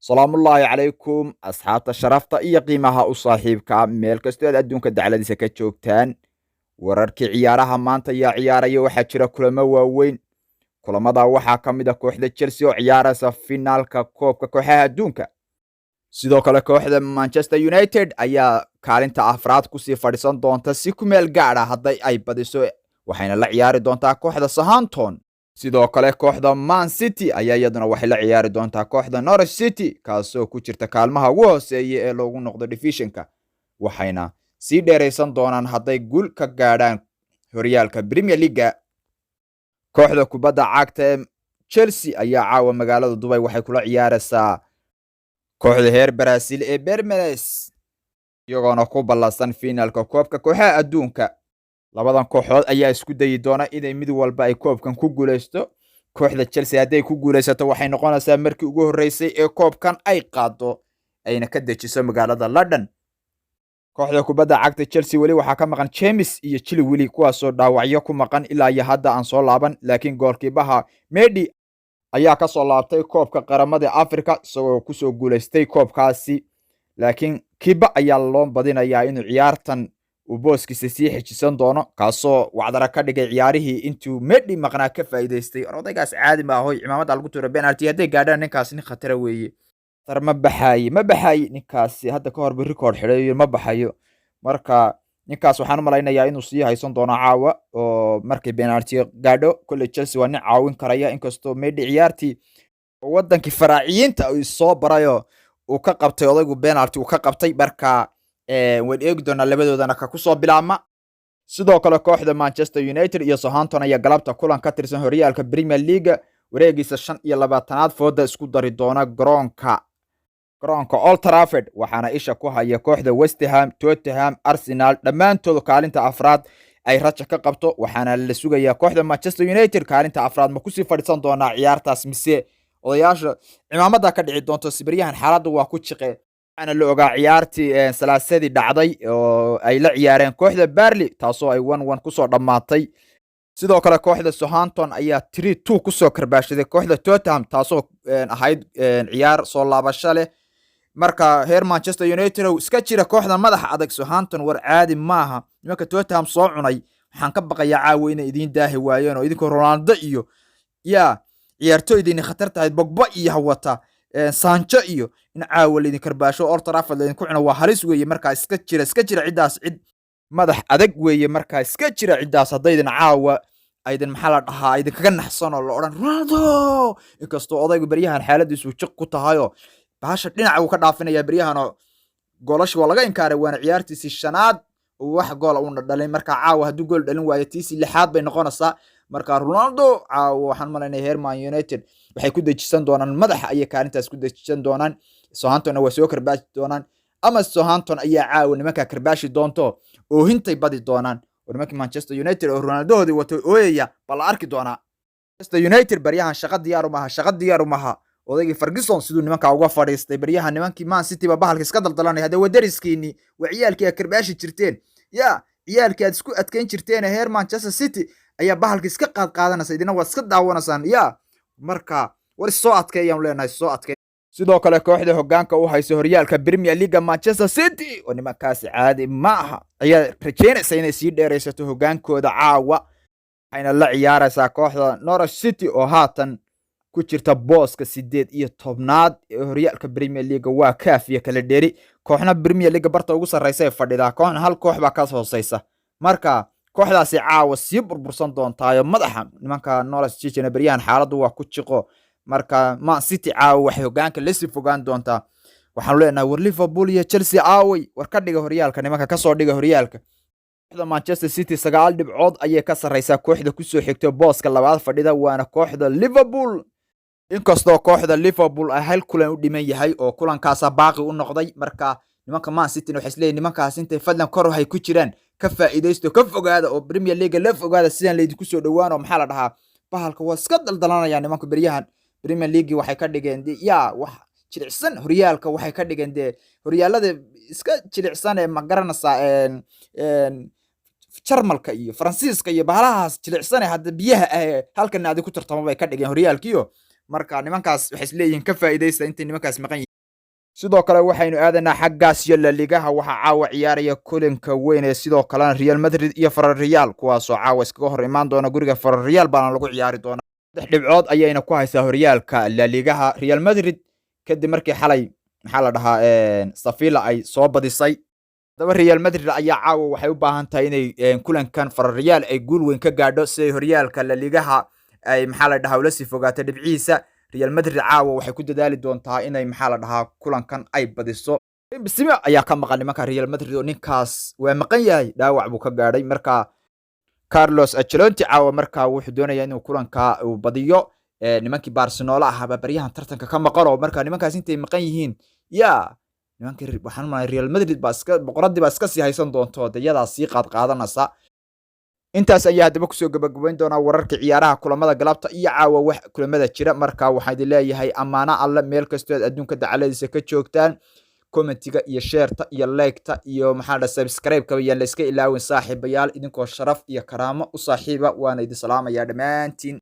salaamullaahi calaykum asxaabta sharafta iyo qiimaha u saaxiibka meel kastoo aad adduunka dacladiisa ka joogtaan. wararkii ciyaaraha maanta ayaa ciyaaraya, waxaa jira kulamo waaweyn. kulamada waxaa ka mid a kooxda Chelsea oo ciyaaraysa finaalka koobka kooxaha adduunka. sidoo kale kooxda Manchester United ayaa kaalinta afraad kusii fadhiisan doonta si ku meel gaadh ah hadday ay badiso, waxayna la ciyaari doontaa kooxda Southampton. sidoo kale kooxda Man City ayaa iyaduna waxay la ciyaari doontaa kooxda Norwich City, kaasoo ku jirta kaalmaha ugu hooseeya ee loogu noqdo divisionka, waxayna sii dheeraysan doonaan hadday guul ka gaadhaan horyaalka Premier League. kooxda kubadda cagta ee Chelsea ayaa caawa magaalada Dubai waxay kula ciyaaraysaa kooxda heer Brazil ee Palmeiras, iyagoona ku ballansan finaalka koobka kooxaha adduunka. labadan kooxood ayaa isku dayi doona inay mid walba ay koobkan ku guuleysto. kooxda Chelsea hadday ku guuleysato waxay noqonaysaa markii ugu horeysay ee koobkan ay qaado ayna ka dejiso magaalada London. kooxda kubadda cagta Chelsea weli waxaa ka maqan James iyo Chilwell, kuwaasoo dhaawacyo ku maqan ilaa iyo hadda aan soo laaban, laakiin goolkiibaha Mendy ayaa ka soo laabtay koobka qaramada Afrika isagoo kusoo guuleystay koobkaasi, laakiin kiba ayaa loo badinayaa inuu ciyaartan uu booskiisa sii xejisan doono, kaasoo wacdara ka dhigay ciyaarihii intuu Mendy maqnaa ka faa'iidaystay. odaygaas caadi ma ahoy, cimaamada lagu tuuro penalty hadday gaadhaan ninkaas nin khatara weeye. ma baxay ninkaasi hadda ka horba record xidhay ma baxayo. marka ninkaas waxaan u malaynayaa inuu sii haysan doono caawa oo markay penalty gaadho. kolley Chelsea waa nin caawin karaya, inkastoo Mendy ciyaartii wadankii faraaciyiinta uu soo barayo uu ka qabtay, odaygu penalty uu ka qabtay. marka waan eegi doonaa labadoodana ka kusoo bilaabma. sidoo kale kooxda Manchester United iyo Southampton ayaa galabta kulan ka tirsan horyaalka Premier League wareegiisa 25aad fooda isku dari doona garoonka Old Trafford, waxaana isha ku haya kooxda West Ham, Tottenham, Arsenal dhammaantood kaalinta afraad ay raja ka qabto, waxaana la sugayaa kooxda Manchester United kaalinta afraad ma kusii fadhiisan doonaa ciyaartaas mise odayaasha cimaamada ka dhici doonto. sibiryahan xaaladda waa ku jiqe, waxaana la ogaa ciyaartii salaasadii dhacday oo ay la ciyaareen kooxda Burnley, taasoo ay 1-1 kusoo dhammaatay. sidoo kale kooxda Southampton ayaa 3-2 kusoo karbaashaday kooxda Tottenham, taasoo ahayd ciyaar soo laabasho leh. marka heer Manchester United iska jira kooxda madaxa adag Southampton war caadi maaha. nimanka Tottenham soo cunay waxaan ka baqayaa caawa inay idin daahi waayeen oo idinka Ronaldo iyo ciyaartooydiina khatar tahay Pogba iyo hawata Sancho iyo in caawa la idin karbaasho Old Trafford la idin ku cuno waa halis weeye. marka iska jira cidaas cid madax adag weeye. marka iska jira cidaas hadaydan caawa aydan maxaa la dhahaa aydan kaga naxsan oo la oran Ronaldo, inkastoo odaygu baryahan xaaladiisu jiq ku tahayo bahasha dhinaca uu ka dhaafinaya baryahan oo goolasho waa laga inkaaray, waana ciyaartiisii shanaad oo wax gool uu dhalin. marka caawa hadduu gool dhalin waayo tiisii lixaad bay noqonaysaa. marka Ronaldo caawa waxaan malaynayaa heer Man United waxay ku dejisan doonaan madaxa ayay kaalintaas ku dejisan doonaan. Southampton waa soo karbaashi doonaan, ama Southampton ayaa caawa nimanka karbaashi doonto oo hintay badi doonaan. nimankii Manchester United oo Ronaldoodii wato ooyaya bal arki doonaa. Manchester United baryahan shaqo diyaar u maaha. odaygii Ferguson siduu nimanka uga fadhiistay baryahan nimankii Man City ba bahalka iska daldalanay. hadda wadariskiini waa ciyaalkii karbaashi jirteen, ciyaalkii aad isku adkeyn jirteen heer Manchester City ayaa bahalka iska qaadanaysa, idina waa iska daawanaysaan. marka war soo adkeeyaan leenahay soo adkeey. sidoo kale kooxda hogaanka u hayso horyaalka Premier League Manchester City oo nimankaasi caadi maaha ayaa rajeynaysa inay sii dheeraysato hogaankooda caawa, waxayna la ciyaaraysaa kooxda Norwich City oo haatan ku jirta booska 18aad ee horyaalka Premier League. waa kaafiya kala dheeri, kooxna Premier League barta ugu sarreysa ee fadhida, kooxna hal koox baa ka hooseysa. marka kooxdaasi caawa sii burbursan doontaa madaxa nimanka Norwich City na baryahan xaaladdu waa ku jiqo. marka Man City caawa waxay hogaanka la sii fogaan doontaa. waxaan leenahay war Liverpool iyo Chelsea aaway war ka dhiga horyaalka, nimanka ka soo dhiga horyaalka. kooxda Manchester City 9 dhibcood ayay ka sarreysaa kooxda ku soo xigtay booska labaad fadhida, waana kooxda Liverpool. inkastoo kooxda Liverpool ay hal kulan u dhiman yahay oo kulankaas baaqi u noqday. marka nimanka Man City waxay isleeyihiin nimankaas intay fadlan kor waxay ku jiraan ka faa'iideysto, ka fogaada oo Premier League la fogaada sidaan leedii ku soo dhawaan oo maxaa la dhahaa bahalka waa iska daldalanaya nimanka baryahan. Premier League waxay ka dhigeen wax jilicsan, horyaalka waxay ka dhigeen horyaalada iska jilicsan ee ma garanaysaa Jarmalka iyo Faransiiska iyo bahalahaas jilicsan ee hadda biyaha halkan aad ku tartamo bay ka dhigeen horyaalkiyo. marka nimankaas waxay isleeyihiin ka faa'iideysta intay nimankaas maqan sidoo kale waxaynu aadanaa xaggaas iyo La Ligaha waxaa caawa ciyaaraya kulanka weyn ee sidoo kalena Real Madrid iyo Villarreal kuwaasoo caawa iskaga hor imaan doona guriga Villarreal baana lagu ciyaari doona 3 dhibcood ayayna ku haysaa horyaalka La Ligaha Real Madrid kadib markii xalay maxaa la dhahaa Sevilla ay soo badisay daba Real Madrid ayaa caawa waxay u baahan tahay inay kulankan Villarreal ay guul weyn ka gaadho si horyaalka La Ligaha ay maxaa la dhahaa ula sii fogaato dhibciisa Real Madrid caawa waxay ku dadaali doontaa inay maxaa la dhahaa kulankan ay badiso Benzema ayaa ka maqan nimanka Real Madrid oo ninkaas waa maqan yahay dhaawac buu ka gaadhay marka Carlos Ancelotti caawa marka wuxuu doonayaa inuu kulanka uu badiyo nimankii Barcelona ahaba baryahan tartanka ka maqan oo marka nimankaas intay maqan yihiin nimankii waxaan maay Real Madrid boqoradii baa iska sii haysan doonto dayada sii qaadanaysa intaas ayaa hadaba kusoo gabagabayn doona wararka ciyaaraha kulamada galabta iyo caawa wax kulamada jira marka waxaan idin leeyahay amaana alle meel kastoo adduunka dacaladiisa ka joogtaan commentiga iyo shareta iyo like-ta iyo maxaa la subscribe-ka yaan la iska ilaawin saaxiibayaal idinkoo sharaf iyo karaamo u saaxiiba waana idin salaamayaa dhamaantiin